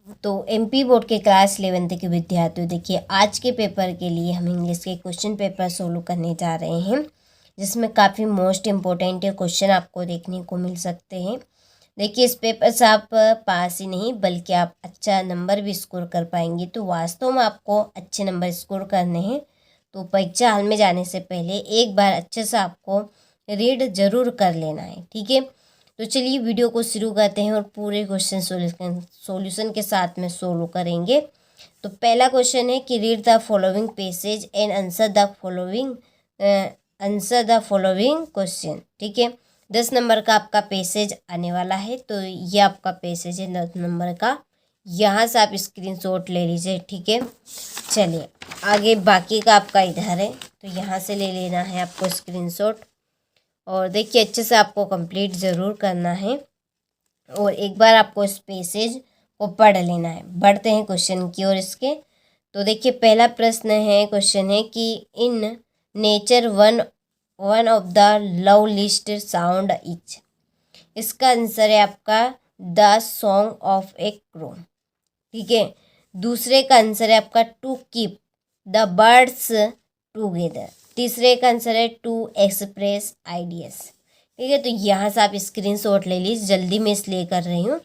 तो MP board के class 11th के विद्यार्थियों, देखिए आज के पेपर के लिए हम इंग्लिश के क्वेश्चन पेपर सोल्व करने जा रहे हैं, जिसमें काफ़ी मोस्ट इम्पोर्टेंट क्वेश्चन आपको देखने को मिल सकते हैं। देखिए इस पेपर से आप पास ही नहीं बल्कि आप अच्छा नंबर भी स्कोर कर पाएंगे। तो वास्तव में आपको अच्छे नंबर स्कोर करने हैं तो परीक्षा हॉल में जाने से पहले एक बार अच्छे से आपको रीड जरूर कर लेना है, ठीक है। तो चलिए वीडियो को शुरू करते हैं और पूरे क्वेश्चन सॉल्यूशन के साथ में सोल्व करेंगे। तो पहला क्वेश्चन है कि read the following passage and answer the following question, ठीक है। 10 नंबर का आपका पैसेज आने वाला है। तो ये आपका पैसेज है 10 नंबर का, यहाँ से आप स्क्रीनशॉट ले लीजिए, ठीक है। चलिए आगे बाकी का आपका इधर है, तो यहाँ से ले लेना है आपको स्क्रीनशॉट। और देखिए अच्छे से आपको कंप्लीट ज़रूर करना है और एक बार आपको इस पैसेज को पढ़ लेना है। बढ़ते हैं क्वेश्चन की ओर इसके। तो देखिए पहला प्रश्न है, क्वेश्चन है कि in nature one of the loveliest sound each. इसका आंसर है आपका the song of a crow, ठीक है। दूसरे का आंसर है आपका to keep the birds together. तीसरे का आंसर है टू एक्सप्रेस आइडियाज, ठीक है। तो यहाँ से आप स्क्रीनशॉट ले लीजिए, जल्दी में इसलिए कर रही हूँ,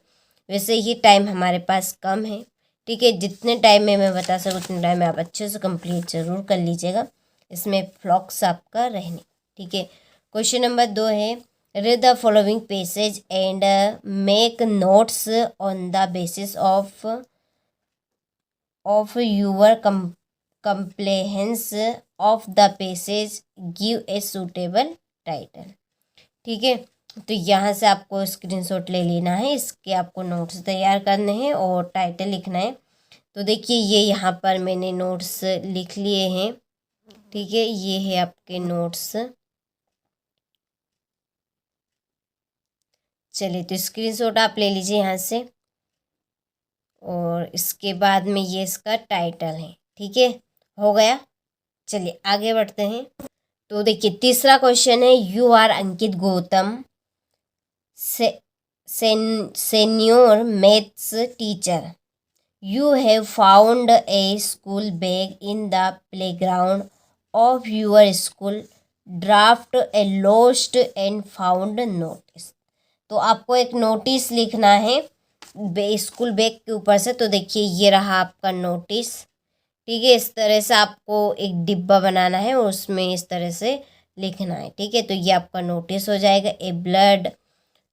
वैसे ही टाइम हमारे पास कम है, ठीक है। जितने टाइम में मैं बता सकूँ उतने टाइम में आप अच्छे से कंप्लीट ज़रूर कर लीजिएगा, इसमें फ्लॉक्स आपका रहने, ठीक है। क्वेश्चन नंबर 2 है, read the following passage and make notes on the basis of your comprehension of the passage, give a suitable title, ठीक है। तो यहाँ से आपको स्क्रीनशॉट ले लेना है, इसके आपको नोट्स तैयार करने हैं और टाइटल लिखना है। तो देखिए ये यहाँ पर मैंने नोट्स लिख लिए हैं, ठीक है। ये है आपके नोट्स। चलिए तो स्क्रीनशॉट आप ले लीजिए यहाँ से और इसके बाद में ये इसका टाइटल है, ठीक है। हो गया। चलिए आगे बढ़ते हैं। तो देखिए तीसरा क्वेश्चन है, you are Ankit Gautam senior maths teacher, you have found a school bag in the playground of your school, draft a lost and found notice. तो आपको एक नोटिस लिखना है स्कूल बैग के ऊपर से। तो देखिए ये रहा आपका नोटिस, ठीक है। इस तरह से आपको एक डिब्बा बनाना है और उसमें इस तरह से लिखना है, ठीक है। तो ये आपका नोटिस हो जाएगा,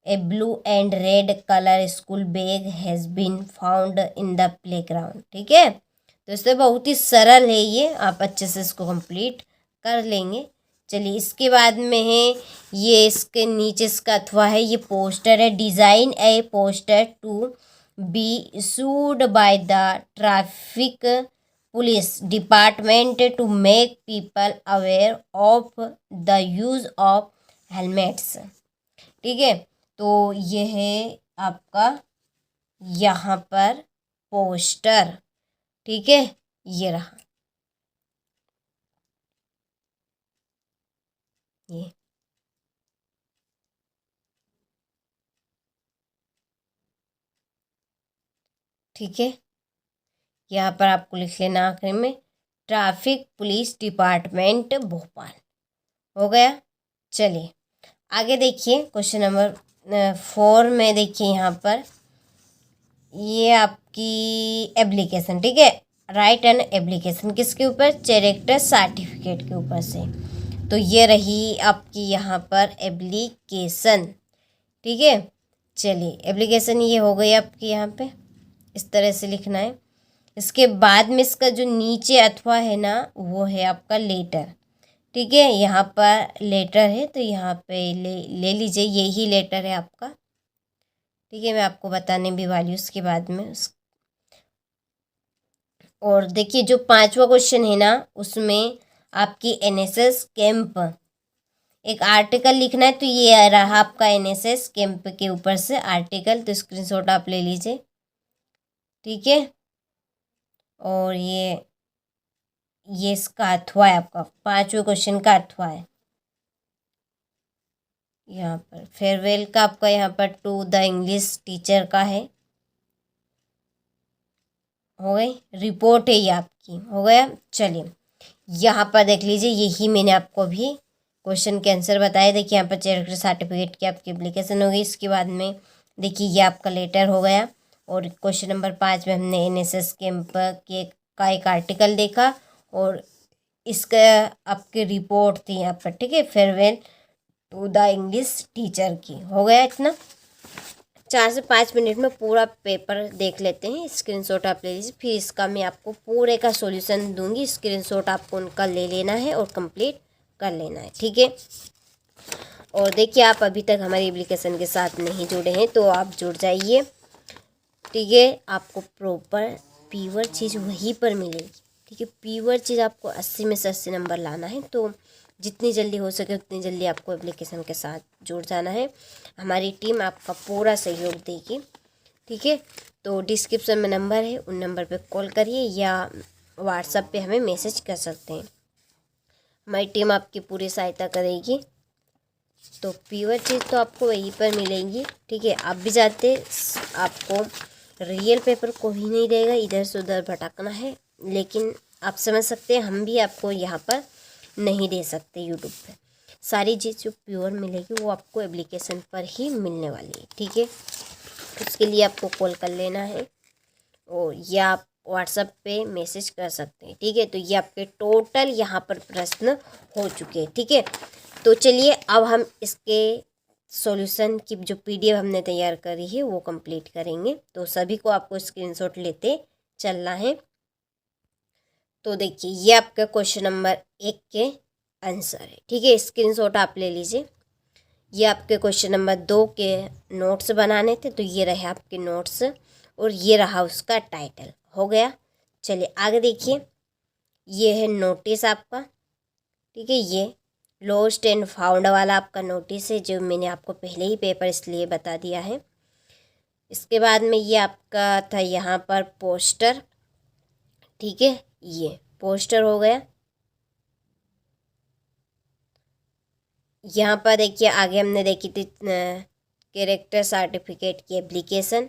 a blue and red colour school bag has been found in the playground, ठीक है। तो इससे बहुत ही सरल है ये, आप अच्छे से इसको कंप्लीट कर लेंगे। चलिए इसके बाद में है, ये इसके नीचे इसका अथवा है, ये पोस्टर है, design a poster to be issued by the traffic police department to make people aware of the use of helmets, ठीक है। तो ये है आपका यहाँ पर पोस्टर, ठीक है। ये रहा ये, ठीक है। यहाँ पर आपको लिख लेना आखिर में ट्रैफिक पुलिस डिपार्टमेंट भोपाल। हो गया। चलिए आगे देखिए क्वेश्चन नंबर 4 में देखिए यहाँ पर ये आपकी एप्लीकेशन, ठीक है। राइट एन एप्लीकेशन किसके ऊपर, कैरेक्टर सर्टिफिकेट के ऊपर से। तो ये रही आपकी यहाँ पर एप्लीकेशन, ठीक है। चलिए एप्लीकेशन ये हो गई आपकी, यहाँ पे इस तरह से लिखना है। इसके बाद में इसका जो नीचे अथवा है ना, वो है आपका लेटर, ठीक है। यहाँ पर लेटर है तो यहाँ पे ले लीजिए, यही लेटर है आपका, ठीक है। मैं आपको बताने भी वाली हूँ उसके बाद में और देखिए जो 5वां क्वेश्चन है ना, उसमें आपकी एनएसएस कैंप एक आर्टिकल लिखना है। तो ये रहा आपका एनएसएस कैंप के ऊपर से आर्टिकल, तो स्क्रीनशॉट आप ले लीजिए, ठीक है। और ये इसका अथवा है आपका, 5वें क्वेश्चन का अथवा है यहाँ पर। फेयरवेल का आपका यहाँ पर टू द इंग्लिश टीचर का है, हो गई, रिपोर्ट है ये आपकी, हो गया। चलिए यहाँ पर देख लीजिए, यही मैंने आपको अभी क्वेश्चन के आंसर बताए। देखिए यहाँ पर कैरेक्टर सर्टिफिकेट की आपकी एप्लीकेशन हो गई। इसके बाद में देखिए ये आपका लेटर हो गया। और क्वेश्चन नंबर 5 में हमने एनएसएस कैंप के का एक आर्टिकल देखा और इसका आपकी रिपोर्ट थी यहाँ पर, ठीक है, farewell to the English teacher की। हो गया इतना। 4 से 5 मिनट में पूरा पेपर देख लेते हैं। स्क्रीनशॉट आप ले लीजिए, फिर इसका मैं आपको पूरे का सॉल्यूशन दूंगी। स्क्रीनशॉट आपको उनका ले लेना है और कंप्लीट कर लेना है, ठीक है। और देखिए आप अभी तक हमारी एप्लीकेशन के साथ नहीं जुड़े हैं तो आप जुड़ जाइए, ठीक है। आपको प्रॉपर प्योर चीज़ वहीं पर मिलेगी, ठीक है। प्योर चीज़ आपको 80 में से 80 नंबर लाना है, तो जितनी जल्दी हो सके उतनी जल्दी आपको एप्लीकेशन के साथ जुड़ जाना है। हमारी टीम आपका पूरा सहयोग देगी, ठीक है। तो डिस्क्रिप्शन में नंबर है, उन नंबर पे कॉल करिए या व्हाट्सएप पे हमें मैसेज कर सकते हैं। हमारी टीम आपकी पूरी सहायता करेगी। तो प्योर चीज़ तो आपको वहीं पर मिलेंगी, ठीक है। आप भी जाते, आपको रियल पेपर कोई नहीं देगा, इधर से उधर भटकना है। लेकिन आप समझ सकते हैं, हम भी आपको यहाँ पर नहीं दे सकते यूट्यूब पे। सारी चीज़ जो प्योर मिलेगी वो आपको एप्लीकेशन पर ही मिलने वाली है, ठीक है। उसके लिए आपको कॉल कर लेना है और या आप व्हाट्सएप पे मैसेज कर सकते हैं, ठीक है। तो ये आपके टोटल यहाँ पर प्रश्न हो चुके हैं, ठीक है। तो चलिए अब हम इसके सॉल्यूशन की जो पीडीएफ हमने तैयार करी है वो कंप्लीट करेंगे। तो सभी को आपको स्क्रीनशॉट लेते चलना है। तो देखिए ये आपका क्वेश्चन नंबर 1 के आंसर है, ठीक है। स्क्रीनशॉट आप ले लीजिए। ये आपके क्वेश्चन नंबर 2 के नोट्स बनाने थे, तो ये रहे आपके नोट्स और ये रहा उसका टाइटल। हो गया। चलिए आगे देखिए, ये है नोटिस आपका, ठीक है। ये लॉस्ट एंड फाउंड वाला आपका नोटिस है, जो मैंने आपको पहले ही पेपर इसलिए बता दिया है। इसके बाद में ये आपका था यहाँ पर पोस्टर, ठीक है। ये पोस्टर हो गया। यहाँ पर देखिए आगे हमने देखी थी कैरेक्टर सर्टिफिकेट की एप्लीकेशन,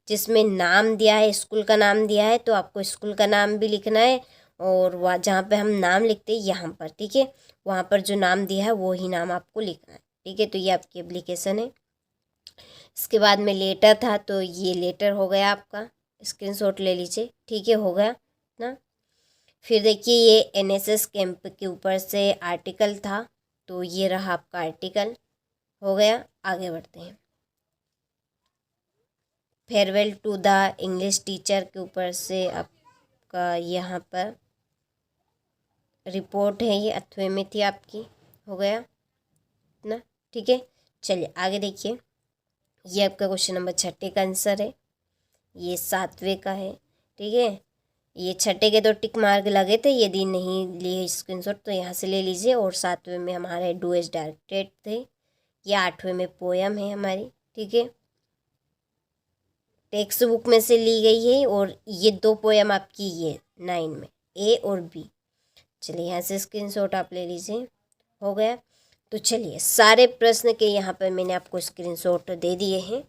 जिसमें नाम दिया है, स्कूल का नाम दिया है, तो आपको स्कूल का नाम भी लिखना है। और वहाँ जहाँ पे हम नाम लिखते हैं यहाँ पर, ठीक है, वहाँ पर जो नाम दिया है वो ही नाम आपको लिखना है, ठीक है। तो ये आपकी एप्लीकेशन है। इसके बाद में लेटर था, तो ये लेटर हो गया आपका। स्क्रीनशॉट ले लीजिए, ठीक है, हो गया ना। फिर देखिए ये एनएसएस कैंप के ऊपर से आर्टिकल था, तो ये रहा आपका आर्टिकल। हो गया। आगे बढ़ते हैं। Farewell to the English teacher के ऊपर से आपका यहाँ पर रिपोर्ट है, ये 8वें में थी आपकी। हो गया ना, ठीक है। चलिए आगे देखिए, ये आपका क्वेश्चन नंबर 6 का आंसर है। ये 7वें का है, ठीक है। ये 6 के तो टिक मार्क लगे थे, यदि नहीं लिए स्क्रीनशॉट तो यहाँ से ले लीजिए। और 7वें में हमारे डू एज डायरेक्टेड थे। ये 8वें में पोयम है हमारी, ठीक है, टेक्स्ट बुक में से ली गई है। और ये 2 पोयम आपकी ये 9 में, ए और बी। चलिए यहाँ से स्क्रीनशॉट आप ले लीजिए। हो गया। तो चलिए सारे प्रश्न के यहाँ पर मैंने आपको स्क्रीनशॉट दे दिए हैं।